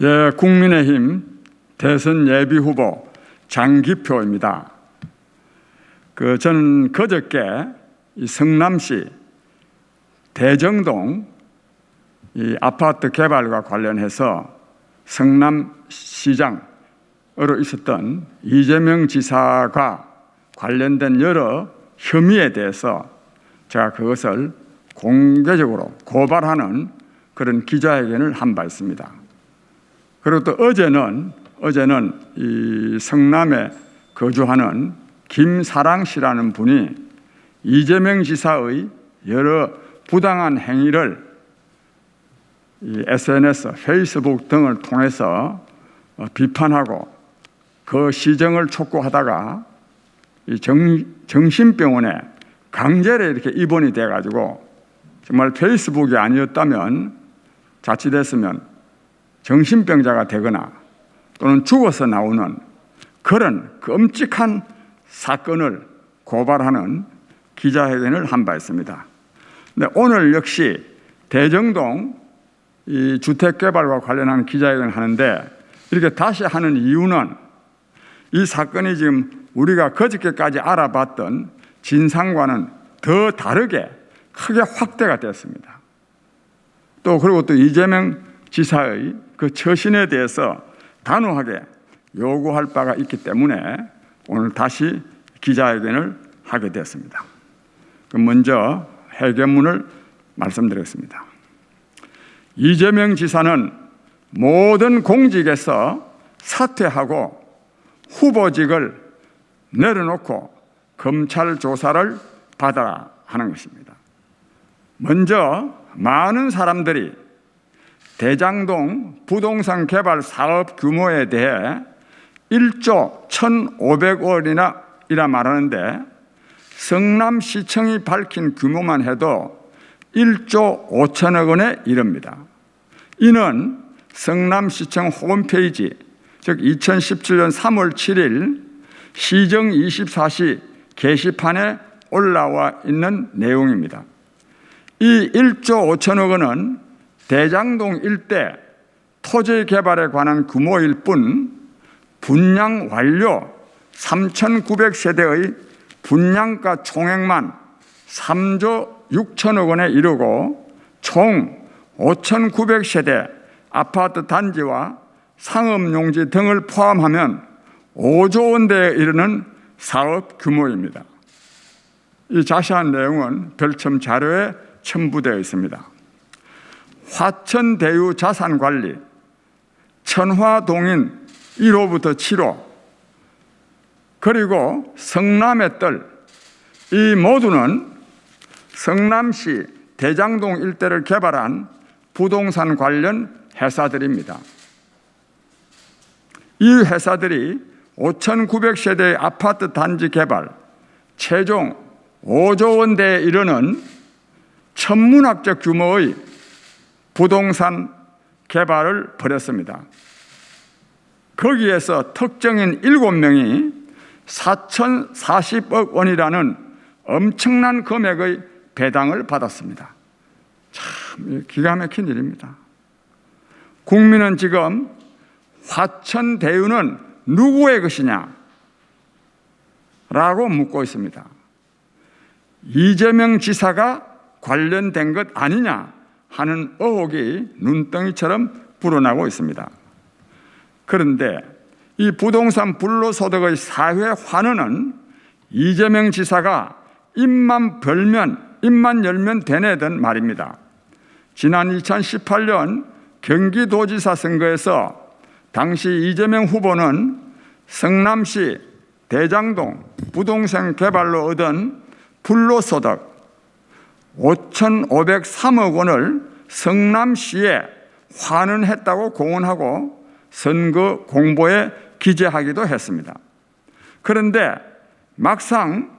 예, 국민의힘 대선 예비후보 장기표입니다. 저는 그저께 이 성남시 대정동 이 아파트 개발과 관련해서 성남시장으로 있었던 이재명 지사가 관련된 여러 혐의에 대해서 제가 그것을 공개적으로 고발하는 그런 기자회견을 한 바 있습니다. 그리고 또 어제는 이 성남에 거주하는 김사랑 씨라는 분이 이재명 지사의 여러 부당한 행위를 이 SNS, 페이스북 등을 통해서 비판하고 그 시정을 촉구하다가 이 정신병원에 강제로 이렇게 입원이 돼가지고 정말 페이스북이 아니었다면 자칫했으면 정신병자가 되거나 또는 죽어서 나오는 그런 끔찍한 사건을 고발하는 기자회견을 한 바 있습니다. 근데 오늘 역시 대정동 이 주택개발과 관련한 기자회견을 하는데 이렇게 다시 하는 이유는 이 사건이 지금 우리가 그저께까지 알아봤던 진상과는 더 다르게 크게 확대가 됐습니다. 그리고 또 이재명 지사의 그 처신에 대해서 단호하게 요구할 바가 있기 때문에 오늘 다시 기자회견을 하게 됐습니다. 먼저 회견문을 말씀드리겠습니다. 이재명 지사는 모든 공직에서 사퇴하고 후보직을 내려놓고 검찰 조사를 받아야 하는 것입니다. 먼저 많은 사람들이 대장동 부동산 개발 사업 규모에 대해 1조 1,500억이나 말하는데 성남시청이 밝힌 규모만 해도 1조 5천억 원에 이릅니다. 이는 성남시청 홈페이지, 즉 2017년 3월 7일 시정 24시 게시판에 올라와 있는 내용입니다. 이 1조 5천억 원은 대장동 일대 토지 개발에 관한 규모일 뿐 분양 완료 3,900세대의 분양가 총액만 3조 6천억 원에 이르고 총 5,900세대 아파트 단지와 상업용지 등을 포함하면 5조 원대에 이르는 사업 규모입니다. 이 자세한 내용은 별첨 자료에 첨부되어 있습니다. 화천대유 자산관리, 천화동인 1호부터 7호, 그리고 성남의 뜰, 이 모두는 성남시 대장동 일대를 개발한 부동산 관련 회사들입니다. 이 회사들이 5,900세대의 아파트 단지 개발, 최종 5조 원대에 이르는 천문학적 규모의 부동산 개발을 벌였습니다. 거기에서 특정인 7명이 4,040억 원이라는 엄청난 금액의 배당을 받았습니다. 참 기가 막힌 일입니다. 국민은 지금 화천대유는 누구의 것이냐? 라고 묻고 있습니다. 이재명 지사가 관련된 것 아니냐 하는 의혹이 눈덩이처럼 불어나고 있습니다. 그런데 이 부동산 불로소득의 사회 환원은 이재명 지사가 입만 열면 되뇌던 말입니다. 지난 2018년 경기도지사 선거에서 당시 이재명 후보는 성남시 대장동 부동산 개발로 얻은 불로소득 5,503억 원을 성남시에 환원했다고 공언하고 선거 공보에 기재하기도 했습니다. 그런데 막상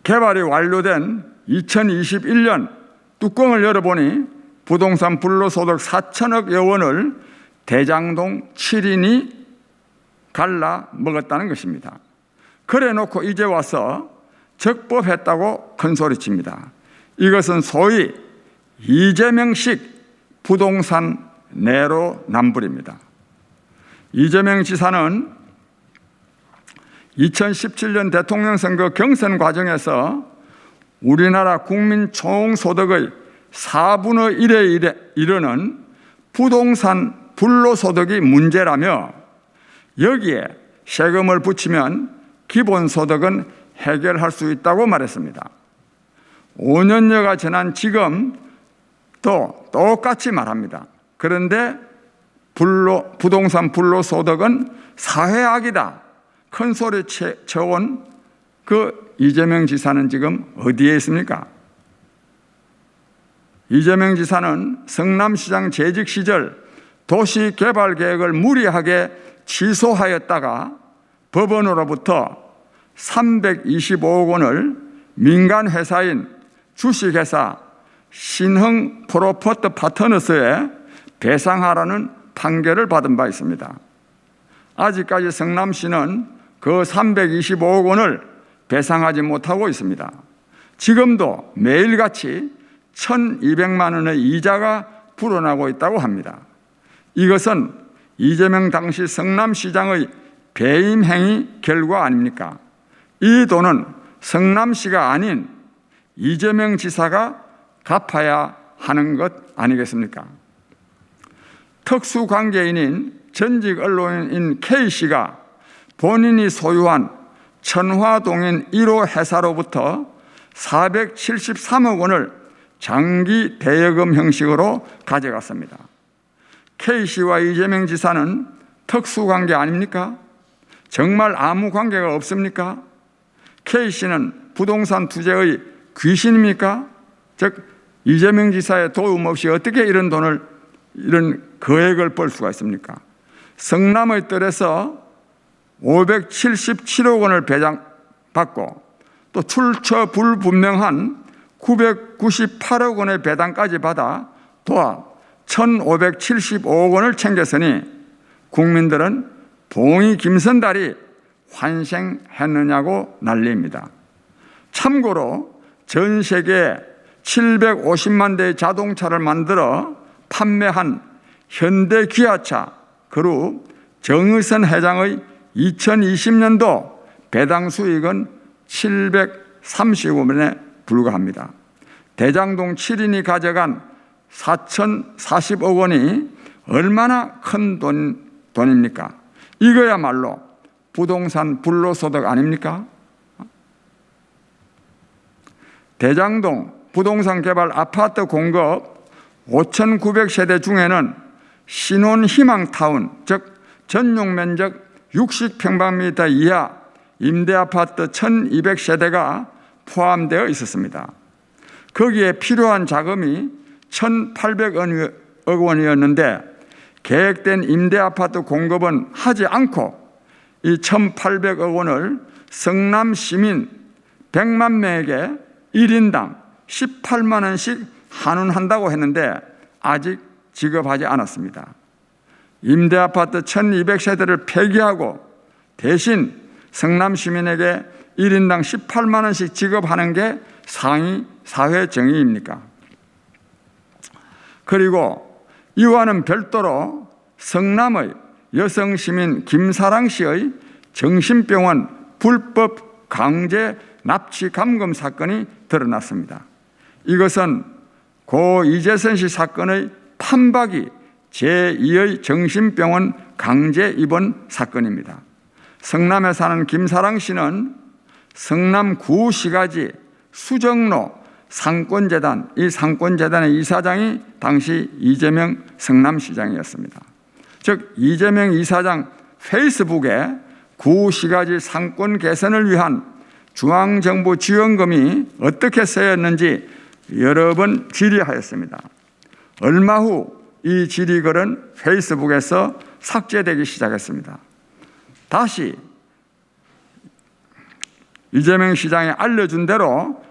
개발이 완료된 2021년 뚜껑을 열어보니 부동산 불로소득 4천억여 원을 대장동 7인이 갈라 먹었다는 것입니다. 그래 놓고 이제 와서 적법했다고 큰소리칩니다. 이것은 소위 이재명식 부동산 내로남불입니다. 이재명 지사는 2017년 대통령 선거 경선 과정에서 우리나라 국민 총소득의 4분의 1에 이르는 부동산 불로소득이 문제라며 여기에 세금을 붙이면 기본소득은 해결할 수 있다고 말했습니다. 5년여가 지난 지금 또 똑같이 말합니다. 그런데 부동산 불로소득은 사회악이다. 큰 소리 쳐온 그 이재명 지사는 지금 어디에 있습니까? 이재명 지사는 성남시장 재직 시절 도시개발계획을 무리하게 취소하였다가 법원으로부터 325억 원을 민간회사인 주식회사 신흥 프로퍼트 파트너스에 배상하라는 판결을 받은 바 있습니다. 아직까지 성남시는 그 325억 원을 배상하지 못하고 있습니다. 지금도 매일같이 1,200만 원의 이자가 불어나고 있다고 합니다. 이것은 이재명 당시 성남시장의 배임 행위 결과 아닙니까? 이 돈은 성남시가 아닌 이재명 지사가 갚아야 하는 것 아니겠습니까? 특수관계인인 전직 언론인 K씨가 본인이 소유한 천화동인 1호 회사로부터 473억 원을 장기 대여금 형식으로 가져갔습니다. K씨와 이재명 지사는 특수관계 아닙니까? 정말 아무 관계가 없습니까? K씨는 부동산 투자의 귀신입니까? 즉 이재명 지사의 도움 없이 어떻게 이런 거액을 벌 수가 있습니까? 성남의 뜰에서 577억 원을 배당받고 또 출처 불분명한 998억 원의 배당까지 받아 도합 1,575억 원을 챙겼으니 국민들은 봉이 김선달이 환생했느냐고 난리입니다. 참고로 전 세계에 750만 대의 자동차를 만들어 판매한 현대기아차 그룹 정의선 회장의 2020년도 배당 수익은 730억 원에 불과합니다. 대장동 7인이 가져간 4,040억 원이 얼마나 큰 돈입니까? 이거야말로 부동산 불로소득 아닙니까? 대장동 부동산 개발 아파트 공급 5,900세대 중에는 신혼희망타운, 즉 전용 면적 60평방미터 이하 임대아파트 1,200세대가 포함되어 있었습니다. 거기에 필요한 자금이 1,800억 원이었는데 계획된 임대아파트 공급은 하지 않고 이 1,800억 원을 성남 시민 100만 명에게 1인당 18만 원씩 환원한다고 했는데 아직 지급하지 않았습니다. 임대아파트 1,200세대를 폐기하고 대신 성남 시민에게 1인당 18만 원씩 지급하는 게 상위 사회 정의입니까? 그리고 이와는 별도로 성남의 여성 시민 김사랑 씨의 정신병원 불법 강제 납치 감금 사건이 드러났습니다. 이것은 고 이재선 씨 사건의 판박이 제2의 정신병원 강제 입원 사건입니다. 성남에 사는 김사랑 씨는 성남 구시가지 수정로 상권재단, 이 상권재단의 이사장이 당시 이재명 성남시장이었습니다. 즉 이재명 이사장 페이스북에 구시가지 상권 개선을 위한 중앙정부 지원금이 어떻게 쓰였는지 여러 번 질의하였습니다. 얼마 후 이 질의글은 페이스북에서 삭제되기 시작했습니다. 다시 이재명 시장이 알려준 대로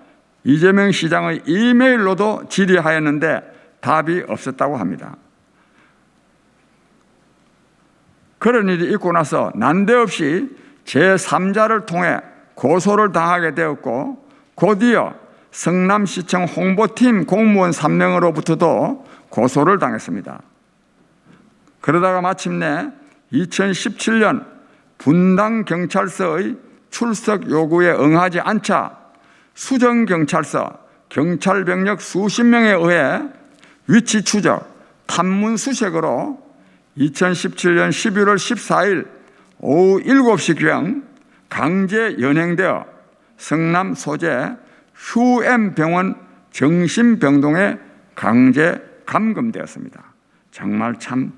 이재명 시장의 이메일로도 질의하였는데 답이 없었다고 합니다. 그런 일이 있고 나서 난데없이 제3자를 통해 고소를 당하게 되었고 곧이어 성남시청 홍보팀 공무원 3명으로부터도 고소를 당했습니다. 그러다가 마침내 2017년 분당경찰서의 출석 요구에 응하지 않자 수정경찰서 경찰병력 수십 명에 의해 위치 추적, 탐문 수색으로 2017년 11월 14일 오후 7시경 강제 연행되어 성남 소재 휴엠병원 정신병동에 강제 감금되었습니다. 정말 참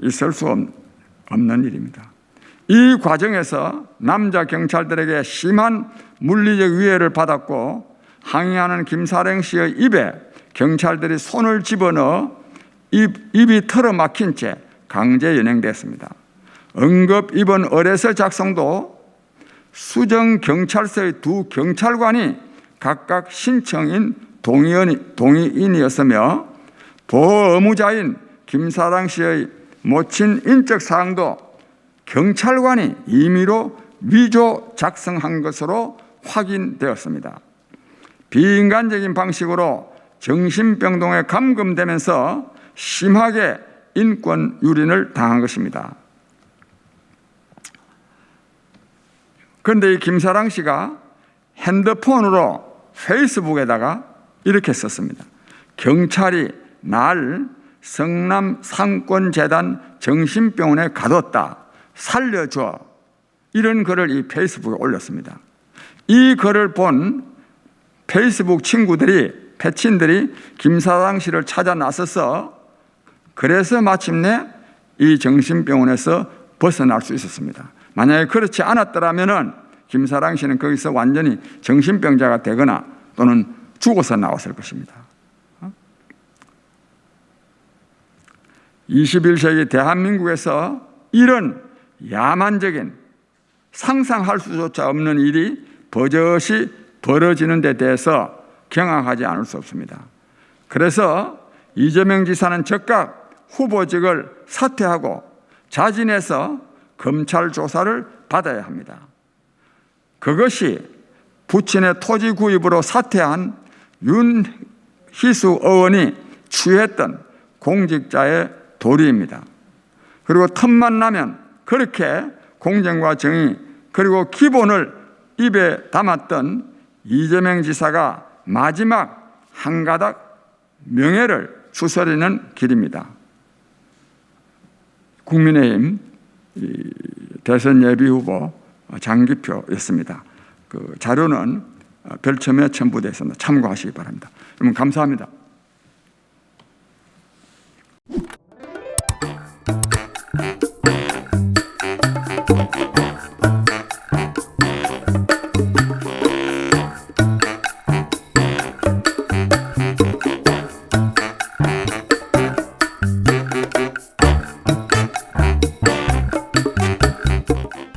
있을 수 없는 일입니다. 이 과정에서 남자 경찰들에게 심한 물리적 위해를 받았고 항의하는 김사령 씨의 입에 경찰들이 손을 집어넣어 입이 털어막힌 채 강제 연행됐습니다. 응급 입원 의뢰서 작성도 수정경찰서의 두 경찰관이 각각 신청인 동의인이었으며 보호 의무자인 김사랑 씨의 모친 인적사항도 경찰관이 임의로 위조 작성한 것으로 확인되었습니다. 비인간적인 방식으로 정신병동에 감금되면서 심하게 인권 유린을 당한 것입니다. 그런데 이 김사랑 씨가 핸드폰으로 페이스북에다가 이렇게 썼습니다. 경찰이 날 성남 상권재단 정신병원에 가뒀다. 살려줘. 이런 글을 이 페이스북에 올렸습니다. 이 글을 본 페이스북 친구들이, 패친들이 김사랑 씨를 찾아 나서서 그래서 마침내 이 정신병원에서 벗어날 수 있었습니다. 만약에 그렇지 않았더라면 김사랑 씨는 거기서 완전히 정신병자가 되거나 또는 죽어서 나왔을 것입니다. 21세기 대한민국에서 이런 야만적인 상상할 수조차 없는 일이 버젓이 벌어지는 데 대해서 경악하지 않을 수 없습니다. 그래서 이재명 지사는 즉각 후보직을 사퇴하고 자진해서 검찰 조사를 받아야 합니다. 그것이 부친의 토지 구입으로 사퇴한 윤희수 의원이 취했던 공직자의 도리입니다. 그리고 틈만 나면 그렇게 공정과 정의 그리고 기본을 입에 담았던 이재명 지사가 마지막 한 가닥 명예를 추스리는 길입니다. 국민의힘 대선 예비후보 장기표였습니다. 그 자료는 별첨에 첨부되어 있습니다. 참고하시기 바랍니다. 여러분 감사합니다.